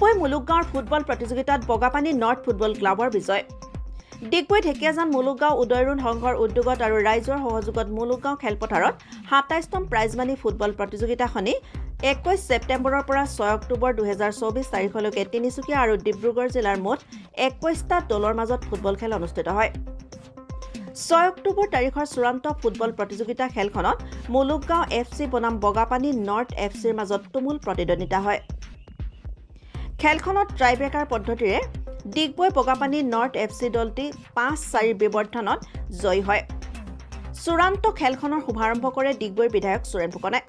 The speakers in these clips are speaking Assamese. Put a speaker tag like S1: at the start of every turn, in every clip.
S1: ডিগবৈ মুলুকগাঁৱৰ ফুটবল প্ৰতিযোগিতাত বগাপানী নৰ্থ ফুটবল ক্লাবৰ বিজয় ডিগবৈ ঢেকিয়াজান মুলুকগাঁও উদয়ৰুণ সংঘৰ উদ্যোগত আৰু ৰাইজৰ সহযোগত মুলুকগাঁও খেলপথাৰত ২৭তম প্ৰাইজমানি ফুটবল প্ৰতিযোগিতাখনি ২১ ছেপ্টেম্বৰৰ পৰা ৬ অক্টোবৰ ২০২৪ তাৰিখলৈকে তিনিচুকীয়া আৰু ডিব্ৰুগড় জিলাৰ মুঠ ২১টা দলৰ মাজত ফুটবল খেল অনুষ্ঠিত হয় ৬ অক্টোবৰ তাৰিখৰ চূড়ান্ত ফুটবল প্ৰতিযোগিতা খেলখনত মুলুকগাঁও এফচি বনাম বগাপানী নৰ্থ এফচিৰ মাজত তুমুল প্ৰতিদ্বন্দ্বিতা হয় খেলখনত ট্ৰাইব্ৰেকাৰ পদ্ধতিৰে ডিগবৈ বগাপানী নৰ্থ এফচি দলটি ৫-৪ ব্যৱধানত জয়ী হয় চূড়ান্ত খেলখনৰ শুভাৰম্ভ কৰে ডিগবৈৰ বিধায়ক সুৰেন ফুকনে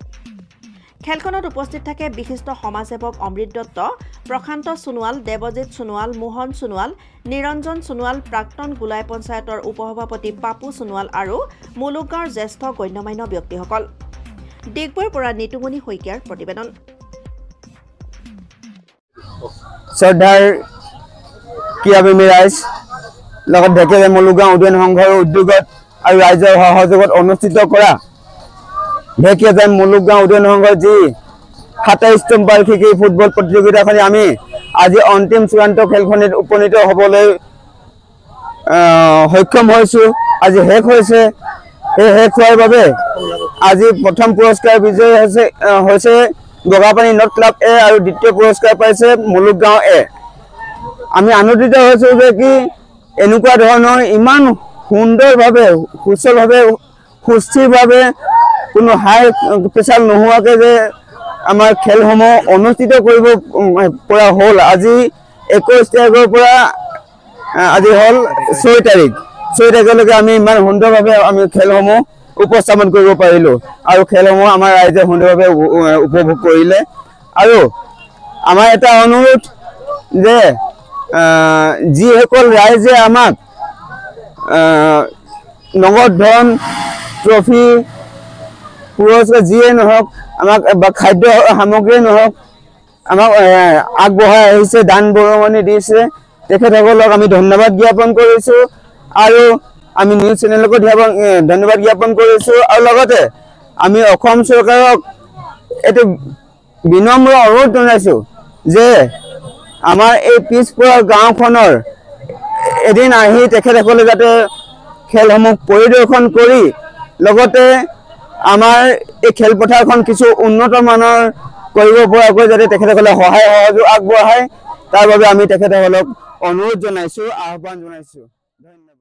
S1: খেলখনত উপস্থিত থাকে বিশিষ্ট সমাজসেৱক অমৃত দত্ত প্ৰশান্ত সোণোৱাল দেৱজিৎ সোণোৱাল মোহন সোণোৱাল নিৰঞ্জন সোণোৱাল প্ৰাক্তন গোলাই পঞ্চায়তৰ উপসভাপতি পাপু সোণোৱাল আৰু মুলুকগাঁৱৰ জ্যেষ্ঠ গণ্যমান্য ব্যক্তিসকল ডিগবৈৰ পৰা নিতুমণি শইকীয়াৰ প্ৰতিবেদন
S2: শ্ৰদ্ধাৰ ক্ৰীড়াপ্ৰেমী ৰাইজ লগত ঢেকিয়াজান মুলুকগাঁও উদয়ন সংঘৰ উদ্যোগত আৰু ৰাইজৰ সহযোগত অনুষ্ঠিত কৰা ঢেকিয়াজান মুলুকগাঁও উদয়ন সংঘৰ যি ২৭তম বাৰ্ষিকী ফুটবল প্ৰতিযোগিতাখনি আমি আজি অন্তিম চূড়ান্ত খেলখনিত উপনীত হ'বলৈ সক্ষম হৈছোঁ আজি শেষ হৈছে এই শেষ হোৱাৰ বাবে আজি প্ৰথম পুৰস্কাৰ বিজয়ী হৈছে বগাপানী নৰ্থ ক্লাব এ আৰু দ্বিতীয় পুৰস্কাৰ পাইছে মুলুকগাঁও এ আমি আনন্দিত হৈছোঁ যে কি এনেকুৱা ধৰণৰ ইমান সুন্দৰভাৱে সুচলভাৱে সুস্থিৰভাৱে কোনো হাই প্ৰেছাৰ নোহোৱাকৈ যে আমাৰ খেলসমূহ অনুষ্ঠিত কৰিব পৰা হ'ল আজি ২১ তাৰিখৰ পৰা আজি হ'ল ৬ তাৰিখলৈকে আমি ইমান সুন্দৰভাৱে আমি খেলসমূহ উপস্থাপন কৰিব পাৰিলোঁ আৰু খেলসমূহ আমাৰ ৰাইজে সুন্দৰভাৱে উপভোগ কৰিলে আৰু আমাৰ এটা অনুৰোধ যে যিসকল ৰাইজে আমাক নগদ ধন ট্ৰফি পুৰস্কাৰ যিয়ে নহওক আমাক বা খাদ্য সামগ্ৰীয়ে নহওক আমাক আগবঢ়াই আহিছে দান বৰঙণি দিছে তেখেতসকলক আমি ধন্যবাদ জ্ঞাপন কৰিছোঁ আৰু আমি নিউজ চেনেলকো ধন্যবাদ জ্ঞাপন কৰিছোঁ আৰু লগতে আমি অসম চৰকাৰক এইটো বিনম্ৰ অনুৰোধ জনাইছোঁ যে আমাৰ এই পিছপৰা গাঁওখনৰ এদিন আহি তেখেতসকলে যাতে খেলসমূহ পৰিদৰ্শন কৰি লগতে আমাৰ এই খেলপথাৰখন কিছু উন্নত মানৰ কৰিব পৰাকৈ যাতে তেখেতসকলে সহায় সহযোগ আগবঢ়ায় তাৰ বাবে আমি তেখেতসকলক অনুৰোধ জনাইছোঁ আহ্বান জনাইছোঁ ধন্যবাদ।